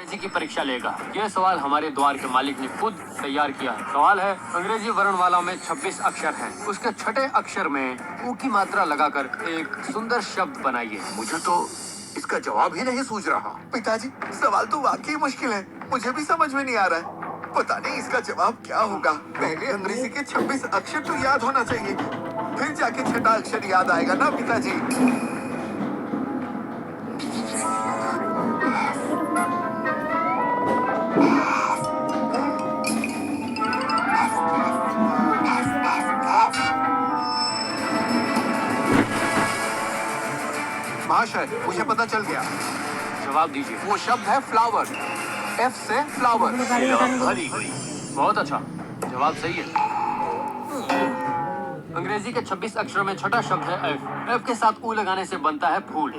अंग्रेजी की परीक्षा लेगा। यह सवाल हमारे द्वार के मालिक ने खुद तैयार किया है। सवाल है, अंग्रेजी वर्णमाला में 26 अक्षर हैं। उसके छठे अक्षर में ऊ की मात्रा लगाकर एक सुंदर शब्द बनाइए। मुझे तो इसका जवाब ही नहीं सूझ रहा। पिताजी, सवाल तो वाकई मुश्किल है, मुझे भी समझ में नहीं आ रहा है। पता नहीं इसका जवाब क्या होगा। पहले अंग्रेजी के 26 अक्षर तो याद होना चाहिए, फिर जाके छठा अक्षर याद आएगा ना पिताजी। महाशय, मुझे पता चल गया। जवाब दीजिए। वो शब्द है फ्लावर। F से फ्लावर। बहुत अच्छा, जवाब सही है। अंग्रेजी के 26 अक्षरों में छठा शब्द है एफ। एफ के साथ ऊ लगाने से बनता है फूल।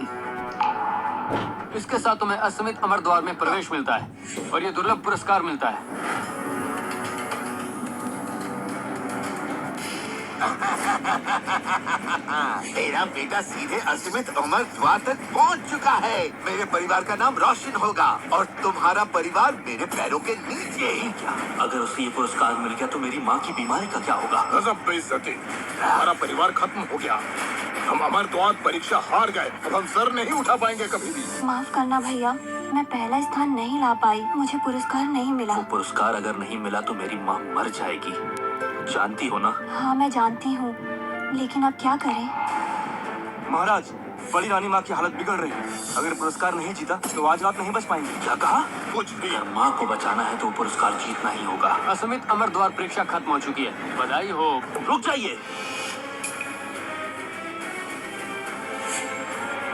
इसके साथ तुम्हें असीमित अमर द्वार में प्रवेश मिलता है और ये दुर्लभ पुरस्कार मिलता है। मेरा बेटा सीधे असीमित अमर द्वार तक पहुंच चुका है। मेरे परिवार का नाम रोशन होगा और तुम्हारा परिवार मेरे पैरों के नीचे ही। क्या अगर उसे ये पुरस्कार मिल गया तो मेरी माँ की बीमारी का क्या होगा? गजब बेइज्जती, हमारा परिवार खत्म हो गया। हम अमर द्वार परीक्षा हार गए, अब हम सर नहीं उठा पाएंगे कभी भी। माफ करना भैया, मैं पहला स्थान नहीं ला पाई, मुझे पुरस्कार नहीं मिला। वो पुरस्कार अगर नहीं मिला तो मेरी माँ मर जाएगी, जानती हो ना? हाँ मैं जानती हूँ, लेकिन अब क्या करें? महाराज, बड़ी रानी माँ की हालत बिगड़ रही है। अगर पुरस्कार नहीं जीता तो आज रात नहीं बच पाएंगे। क्या कहा? कुछ भी। अगर माँ को बचाना है तो वो पुरस्कार जीतना ही होगा। असीमित अमर द्वार परीक्षा खत्म हो चुकी है, बधाई हो। रुक जाइए,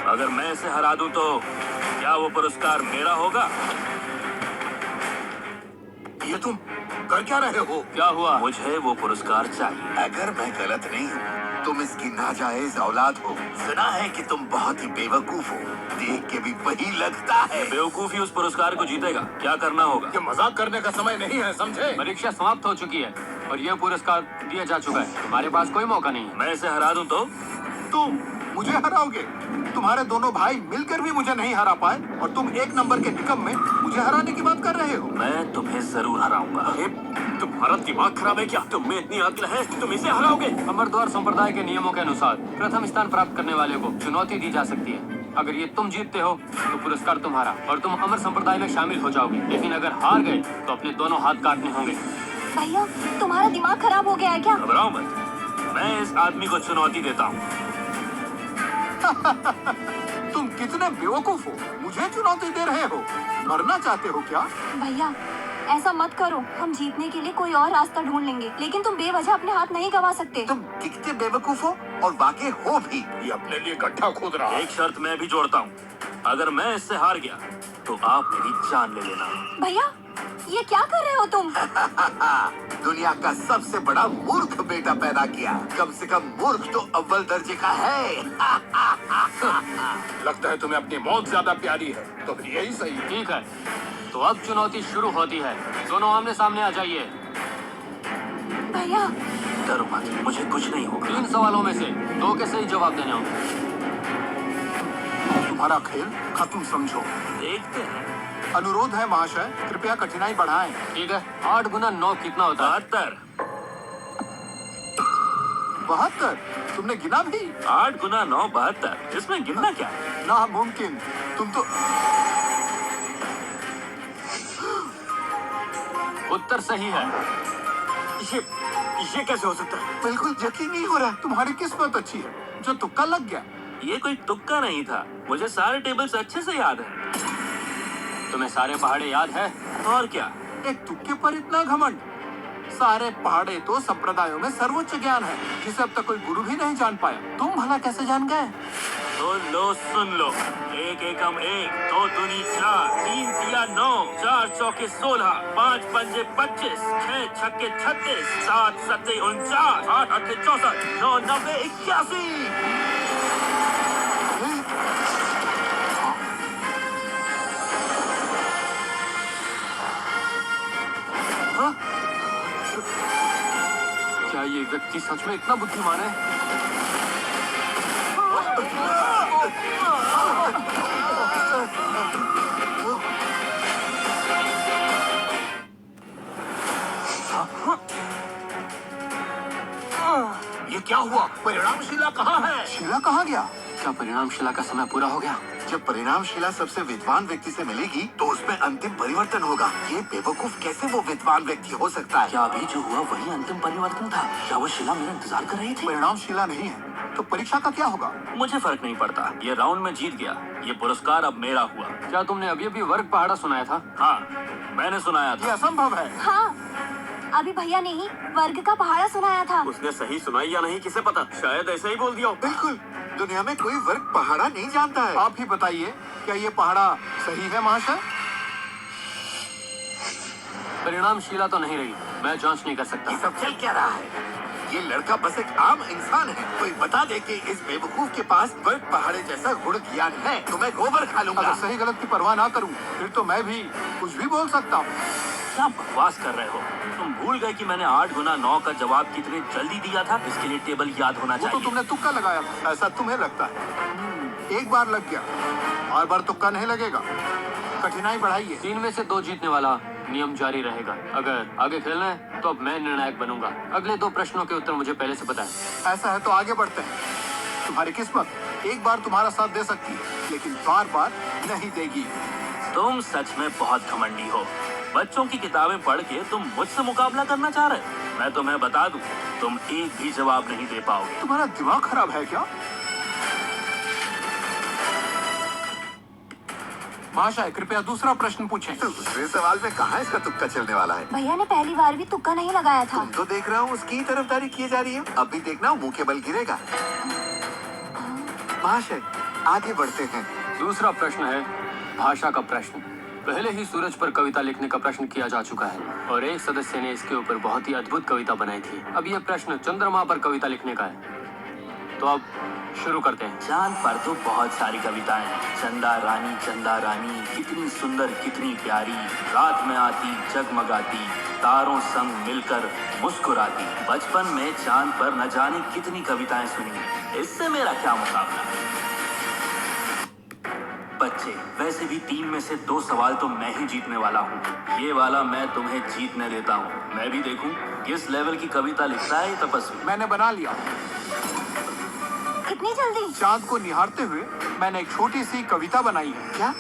अगर मैं इसे हरा दूं तो क्या वो पुरस्कार मेरा होगा? ये तुम कर क्या रहे हो? क्या हुआ? मुझे वो पुरस्कार चाहिए। अगर मैं गलत नहीं हूँ, तुम इसकी नाजायज औलाद हो। सुना है कि तुम बहुत ही बेवकूफ हो, देख के भी वही लगता है। बेवकूफी उस पुरस्कार को जीतेगा। क्या करना होगा? ये मजाक करने का समय नहीं है, समझे? परीक्षा समाप्त हो चुकी है और यह पुरस्कार दिया जा चुका है। तुम्हारे पास कोई मौका नहीं है। मैं इसे हरा दूं तो? तुम मुझे हराओगे? तुम्हारे दोनों भाई मिलकर भी मुझे नहीं हरा पाए और तुम एक नंबर के निकम में मुझे हराने की बात कर रहे हो। मैं तुम्हें जरूर हराऊंगा। तुम्हारा दिमाग खराब है क्या? तुम में इतनी अक्ल है, तुम इसे हराओगे? अमर द्वार संप्रदाय के नियमों के अनुसार प्रथम स्थान प्राप्त करने वाले को चुनौती दी जा सकती है। अगर ये तुम जीतते हो तो पुरस्कार तुम्हारा और तुम अमर संप्रदाय में शामिल हो जाओगे, लेकिन अगर हार गए तो अपने दोनों हाथ काटने होंगे। भैया, तुम्हारा दिमाग खराब हो गया है क्या? घबराओ मत, मैं इस आदमी को चुनौती देता हूँ। तुम कितने बेवकूफ हो, मुझे चुनौती दे रहे हो? मरना चाहते हो क्या? भैया ऐसा मत करो, हम जीतने के लिए कोई और रास्ता ढूंढ लेंगे, लेकिन तुम बेवजह अपने हाथ नहीं गवा सकते। तुम कितने बेवकूफ हो और वाकई हो भी। ये अपने लिए गड्ढा खोद रहा है। एक शर्त मैं भी जोड़ता हूँ, अगर मैं इससे हार गया तो आप मेरी जान ले लेना। भैया ये क्या कर रहे हो तुम? दुनिया का सबसे बड़ा मूर्ख बेटा पैदा किया। कम से कम मूर्ख तो अव्वल दर्जे का है। लगता है तुम्हें अपनी मौत ज्यादा प्यारी है, तो फिर यही सही है। ठीक है, तो अब चुनौती शुरू होती है। दोनों आमने सामने आ जाइए। भैया डरो मत, मुझे कुछ नहीं होगा। 3 सवालों में से 2 के सही जवाब देने होंगे। तुम्हारा खेल खत्म समझो। देखते हैं। अनुरोध है महाशय, कृपया कठिनाई बढ़ाएं। ठीक है, 8 गुना 9 कितना होता है? 72। 72? तुमने गिना भी? 8 गुना 9 72। इसमें गिनना क्या है? नामुमकिन, तुम तो। उत्तर सही है। ये कैसे हो सकता है? बिल्कुल यकीन नहीं हो रहा। तुम्हारी किस्मत अच्छी है, जो तुक्का लग गया। ये कोई तुक्का नहीं था, मुझे सारे टेबल्स अच्छे से याद है। तुम्हें सारे पहाड़े याद है? और क्या? एक तुक्के पर इतना घमंड? सारे पहाड़े तो संप्रदायों में सर्वोच्च ज्ञान है, जिसे अब तक कोई गुरु भी नहीं जान पाया। तुम भला कैसे जान गए? तो लो सुन लो, 1 एकम 1, 2 दूनी 4, 3 तिया 9, 4 चौके 16, 5 पंजे 25, 6 छक्के 36, 7 सत्ते 49, 8 अट्ठे 64, 9 90 81। क्या ये व्यक्ति सच में इतना बुद्धिमान है? क्या हुआ? परिणामशिला कहाँ है? शीला कहाँ गया? क्या परिणाम शिला का समय पूरा हो गया? जब परिणामशिला सबसे विद्वान व्यक्ति से मिलेगी तो उसमें अंतिम परिवर्तन होगा। ये बेवकूफ कैसे वो विद्वान व्यक्ति हो सकता है? क्या अभी जो हुआ वही अंतिम परिवर्तन था? क्या वो शिला मेरा इंतजार कर रही थी? परिणामशिला नहीं है तो परीक्षा का क्या होगा? मुझे फर्क नहीं पड़ता, ये राउंड में जीत गया, ये पुरस्कार अब मेरा हुआ। क्या तुमने अभी अभी वर्ग पहाड़ा सुनाया था? हाँ, मैंने सुनाया ये था। असंभव है। हाँ, अभी भैया ने ही वर्ग का पहाड़ा सुनाया था। उसने सही सुनाई या नहीं किसे पता, शायद ऐसे ही बोल दिया हो। बिल्कुल, दुनिया में कोई वर्ग पहाड़ा नहीं जानता है। आप ही बताइए, क्या ये पहाड़ा सही है महाशय? परिणाम शिला तो नहीं रही, मैं जांच नहीं कर सकता। ये सब चल क्या रहा है? ये लड़का बस एक आम इंसान है। कोई बता दे कि इस बेवकूफ के पास वर्ग पहाड़े जैसा गुण ज्ञान है तो मैं गोबर खा लूंगा। अगर सही गलत की परवाह ना करूं, फिर तो मैं भी कुछ भी बोल सकता हूं। क्या बकवास कर रहे हो? तुम भूल गए कि मैंने 8 गुना 9 का जवाब कितने जल्दी दिया था? इसके लिए टेबल याद होना वो तो चाहिए। तुमने तुक्का लगाया था, ऐसा तुम्हें लगता है। एक बार लग गया, बार बार तुक्का नहीं लगेगा। कठिनाई बढ़ाइए। 3 में से 2 जीतने वाला नियम जारी रहेगा। अगर आगे खेलना है तो अब मैं निर्णायक बनूंगा। अगले 2 प्रश्नों के उत्तर मुझे पहले से पता है। ऐसा है तो आगे बढ़ते हैं। तुम्हारी किस्मत एक बार तुम्हारा साथ दे सकती है, लेकिन बार बार नहीं देगी। तुम सच में बहुत घमंडी हो। बच्चों की किताबें पढ़ के तुम मुझसे मुकाबला करना चाह रहे हो? मैं तुम्हें बता दूं, तुम एक भी जवाब नहीं दे पाओगे। तुम्हारा दिमाग खराब है क्या? महाशय, कृपया दूसरा प्रश्न पूछें। तो दूसरे सवाल में कहाँ इसका तुक्का चलने वाला है? भैया ने पहली बार भी तुक्का नहीं लगाया था। तुम तो देख रहा हूँ उसकी ही तरफदारी की जा रही है। अब भी देखना मुंह के बल गिरेगा। महाशय, आगे बढ़ते हैं। दूसरा प्रश्न है भाषा का प्रश्न। पहले ही सूरज पर कविता लिखने का प्रश्न किया जा चुका है और एक सदस्य ने इसके ऊपर बहुत ही अद्भुत कविता बनाई थी। अब यह प्रश्न चंद्रमा पर कविता लिखने का है। तो अब शुरू करते हैं। चांद पर तो बहुत सारी कविताएं हैं। चंदा रानी कितनी सुंदर कितनी प्यारी, रात में आती जगमगाती, तारों संग मिलकर मुस्कुराती। बचपन में चांद पर न जाने कितनी कविताएं सुनी, इससे मेरा क्या मुकाबला। बच्चे, वैसे भी 3 में से 2 सवाल तो मैं ही जीतने वाला हूँ। ये वाला मैं तुम्हें जीतने देता हूँ। मैं भी देखूं किस लेवल की कविता लिखता है ये तपस्वी। मैंने बना लिया। इतनी जल्दी? चांद को निहारते हुए मैंने एक छोटी सी कविता बनाई है। क्या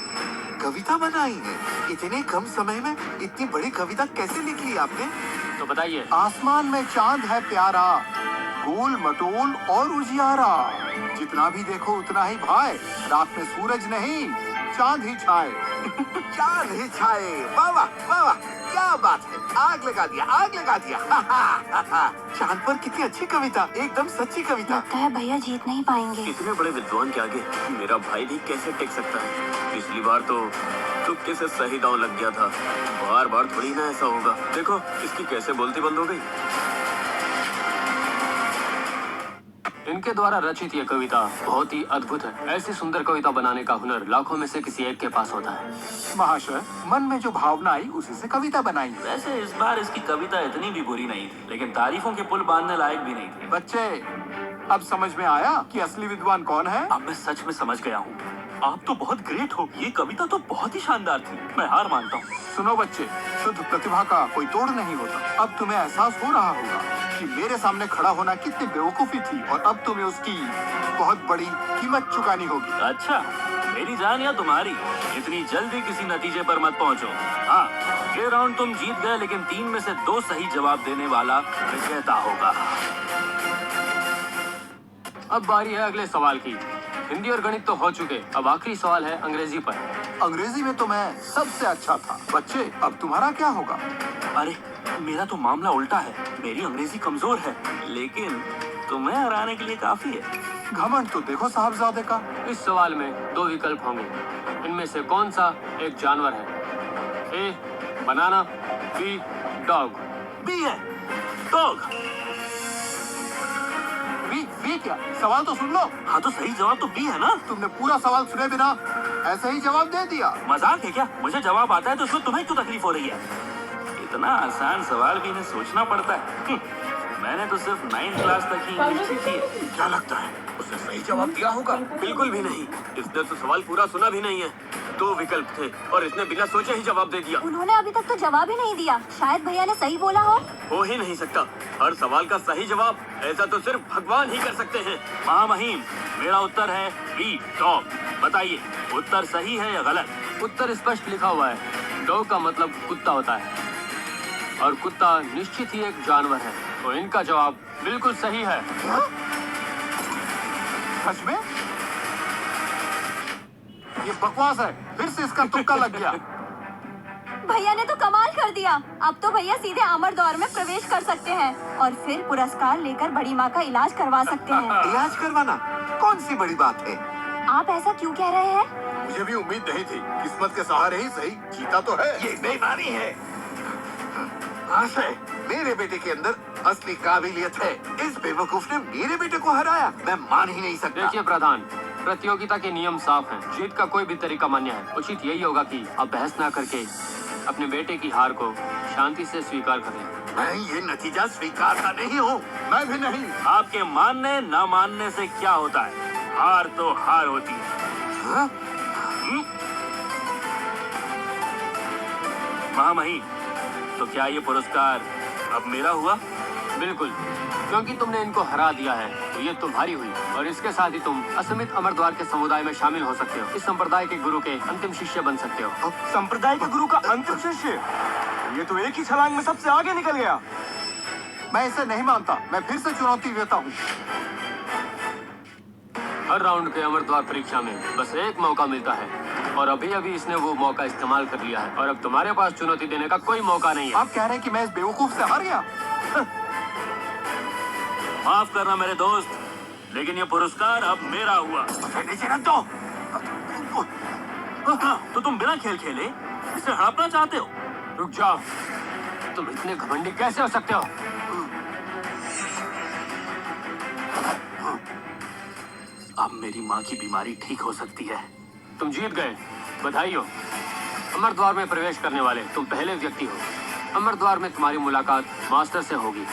कविता बनाई है? इतने कम समय में इतनी बड़ी कविता कैसे लिख ली आपने? तो बताइए। आसमान में चांद है प्यारा, गोल मटोल और उजियारा। जितना भी देखो उतना ही भाए, रात में सूरज नहीं चांद ही छाए। चांद ही छाए। वाह वाह वाह वाह, क्या बात है। आग लगा दिया, आग लगा दिया। चांद पर कितनी अच्छी कविता, एकदम सच्ची कविता। लगता है भैया जीत नहीं पाएंगे। इतने बड़े विद्वान के आगे मेरा भाई भी कैसे टिक सकता है? पिछली बार तो तुक्के से सही दांव लग गया था। बार बार थोड़ी ना ऐसा होगा। देखो इसकी कैसे बोलती बंद हो गई। इनके द्वारा रचित यह कविता बहुत ही अद्भुत है। ऐसी सुंदर कविता बनाने का हुनर लाखों में से किसी एक के पास होता है। महाशय, मन में जो भावना आई उसी से कविता बनाई है। वैसे इस बार इसकी कविता इतनी भी बुरी नहीं थी, लेकिन तारीफों के पुल बांधने लायक भी नहीं थी। बच्चे, अब समझ में आया कि असली विद्वान कौन है? अब मैं सच में समझ गया हूँ। आप तो बहुत ग्रेट हो। ये कविता तो बहुत ही शानदार थी। मैं हार मानता हूँ। सुनो बच्चे, शुद्ध प्रतिभा का कोई तोड़ नहीं होता। अब तुम्हें एहसास हो रहा होगा कि मेरे सामने खड़ा होना कितनी बेवकूफी थी और अब तुम्हें उसकी बहुत बड़ी कीमत चुकानी होगी। अच्छा, मेरी जान या तुम्हारी? इतनी जल्दी किसी नतीजे पर मत पहुंचो। हाँ, ये राउंड तुम जीत गए, लेकिन 3 में से 2 सही जवाब देने वाला विजेता होगा। अब बारी है अगले सवाल की। हिंदी और गणित तो हो चुके, अब आखिरी सवाल है अंग्रेजी पर। अंग्रेजी में तो मैं सबसे अच्छा था। बच्चे, अब तुम्हारा क्या होगा? अरे, मेरा तो मामला उल्टा है। मेरी अंग्रेजी कमजोर है, लेकिन तुम्हें हराने के लिए काफी है। घमंड तो देखो साहबजादे का। इस सवाल में 2 विकल्प होंगे। इनमें से कौन सा एक जानवर है? ए बनाना, बी डॉग। बी है, डॉग। बी क्या? सवाल तो सुन लो। हाँ, तो सही जवाब तो बी है ना? तुमने पूरा सवाल सुने बिना ऐसे ही जवाब दे दिया। मजाक है क्या? मुझे जवाब आता है तो इसमें तुम्हें क्यों तकलीफ हो रही है? इतना आसान सवाल भी इन्हें सोचना पड़ता है। मैंने तो सिर्फ 9th क्लास तक ही इंग्लिश सीखी है। क्या लगता है उसने सही जवाब दिया होगा? बिल्कुल भी नहीं। इसने तो सवाल पूरा सुना भी नहीं है। दो विकल्प थे और इसने बिना सोचे ही जवाब दे दिया। उन्होंने अभी तक तो जवाब ही नहीं दिया। शायद भैया ने सही बोला हो ही नहीं सकता। हर सवाल का सही जवाब ऐसा तो सिर्फ भगवान ही कर सकते हैं। महामहिम, मेरा उत्तर है बी, डॉग। बताइए उत्तर सही है या गलत? उत्तर स्पष्ट लिखा हुआ है। डॉग का मतलब कुत्ता होता है और कुत्ता निश्चित ही एक जानवर है। तो इनका जवाब बिल्कुल सही है। सच में? ये बकवास है। फिर से इसका तुक्का लग गया। भैया ने तो कमाल कर दिया। अब तो भैया सीधे अमर द्वार में प्रवेश कर सकते हैं और फिर पुरस्कार लेकर बड़ी माँ का इलाज करवा सकते हैं। इलाज करवाना कौन सी बड़ी बात है? आप ऐसा क्यों कह रहे हैं? मुझे भी उम्मीद नहीं थी। किस्मत के सहारे ही सही जीता तो है। ये बेईमानी है। आशय, मेरे बेटे के अंदर असली काबिलियत है। इस बेवकूफ ने मेरे बेटे को हराया। मैं मान ही नहीं सकता। देखिए प्रधान, प्रतियोगिता के नियम साफ हैं। जीत का कोई भी तरीका मान्य है। उचित यही होगा कि आप बहस ना करके अपने बेटे की हार को शांति से स्वीकार कर लें। मैं ये नतीजा स्वीकारता नहीं हूँ। मैं भी नहीं। आपके मानने ना मानने से क्या होता है? हार तो हार होती है। हाँ? महामहिम, तो क्या ये पुरस्कार अब मेरा हुआ? बिल्कुल, क्योंकि तुमने इनको हरा दिया है तो ये तुम्हारी हुई और इसके साथ ही तुम असीमित अमर द्वार के समुदाय में शामिल हो सकते हो। इस संप्रदाय के गुरु के अंतिम शिष्य बन सकते हो। संप्रदाय के गुरु का अंतिम शिष्य? ये तो एक ही छलांग में सबसे आगे निकल गया। मैं इसे नहीं मानता। मैं फिर से चुनौती देता हूँ। हर राउंड के अमर द्वार परीक्षा में बस एक मौका मिलता है और अभी अभी इसने वो मौका इस्तेमाल कर लिया है और अब तुम्हारे पास चुनौती देने का कोई मौका नहीं है। आप कह रहे हैं कि मैं इस बेवकूफ से हार गया? माफ करना मेरे दोस्त, लेकिन ये पुरस्कार अब मेरा हुआ। नीचे रख दो। तो तुम बिना खेल खेले इसे हड़पना चाहते हो? रुक जाओ, तुम इतने घमंडी कैसे हो सकते हो? अब मेरी माँ की बीमारी ठीक हो सकती है। तुम जीत गए, बधाई हो। अमर द्वार में प्रवेश करने वाले तुम पहले व्यक्ति हो। अमर द्वार में तुम्हारी मुलाकात मास्टर से होगी।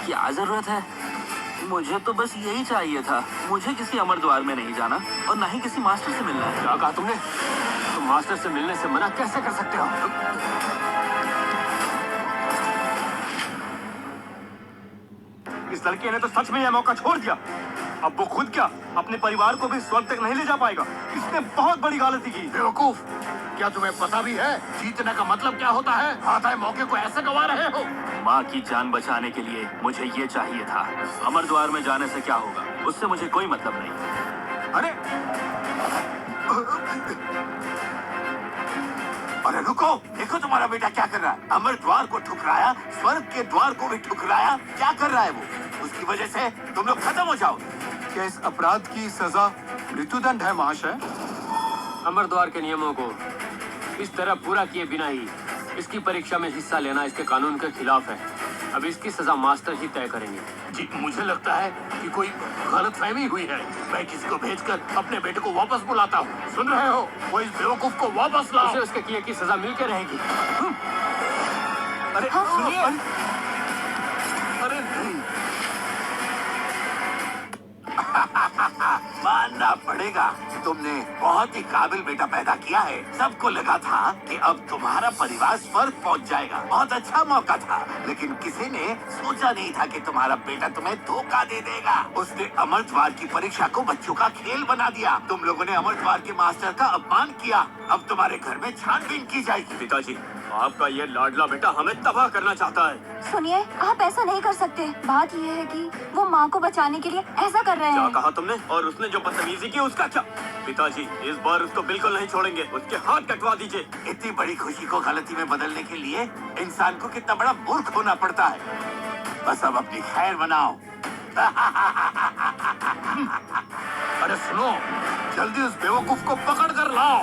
क्या जरूरत है? मुझे तो बस यही चाहिए था। मुझे किसी अमर द्वार में नहीं जाना और ना ही किसी मास्टर से मिलना है। क्या कहा तुमने? तुम मास्टर से मिलने से मना कैसे कर सकते हो? इस लड़के ने तो सच में यह मौका छोड़ दिया। अब वो खुद क्या अपने परिवार को भी स्वर्ग तक नहीं ले जा पाएगा। इसने बहुत बड़ी गलती की। बेवकूफ, क्या तुम्हें पता भी है जीतने का मतलब क्या होता है? हाथ आए मौके को ऐसे गवा रहे हो। माँ की जान बचाने के लिए मुझे ये चाहिए था। अमर द्वार में जाने से क्या होगा, उससे मुझे कोई मतलब नहीं। अरे अरे रुको, देखो तुम्हारा बेटा क्या कर रहा है। अमर द्वार को ठुकराया, स्वर्ग के द्वार को भी ठुकराया। क्या कर रहा है वो? उसकी वजह से तुम लोग खत्म हो जाओ। क्या इस अपराध की सजा मृत्युदंड है महाशय? अमर द्वार के नियमों को इस तरह पूरा किए बिना ही इसकी परीक्षा में हिस्सा लेना इसके कानून के खिलाफ है। अब इसकी सजा मास्टर ही तय करेंगे। जी, मुझे लगता है कि कोई गलतफहमी हुई है। मैं किसी को भेजकर अपने बेटे को वापस बुलाता हूँ। सुन रहे हो? वो इस बेवकूफ को वापस उसे लाओ। उसके किए की सजा मिलकर रहेगी। अरे सुनिए। अरे नहीं, मानना पड़ेगा, तुमने बहुत ही काबिल बेटा पैदा किया है। सबको लगा था कि अब तुम्हारा परिवार स्वर्ग पहुंच जाएगा। बहुत अच्छा मौका था, लेकिन किसी ने सोचा नहीं था कि तुम्हारा बेटा तुम्हें धोखा दे देगा। उसने अमर द्वार की परीक्षा को बच्चों का खेल बना दिया। तुम लोगों ने अमर द्वार के मास्टर का अपमान किया। अब तुम्हारे घर में छानबीन की जाएगी। पिताजी, आपका ये लाडला बेटा हमें तबाह करना चाहता है। सुनिए, आप ऐसा नहीं कर सकते। बात यह है कि वो माँ को बचाने के लिए ऐसा कर रहे क्या हैं। कहा तुमने? और उसने जो बदतमीजी की उसका क्या? पिताजी, इस बार उसको बिल्कुल नहीं छोड़ेंगे। उसके हाथ कटवा दीजिए। इतनी बड़ी खुशी को गलती में बदलने के लिए इंसान को कितना बड़ा मूर्ख होना पड़ता है। बस अब अपनी खैर मनाओ। अरे सुनो, जल्दी उस बेवकूफ को पकड़ कर लाओ।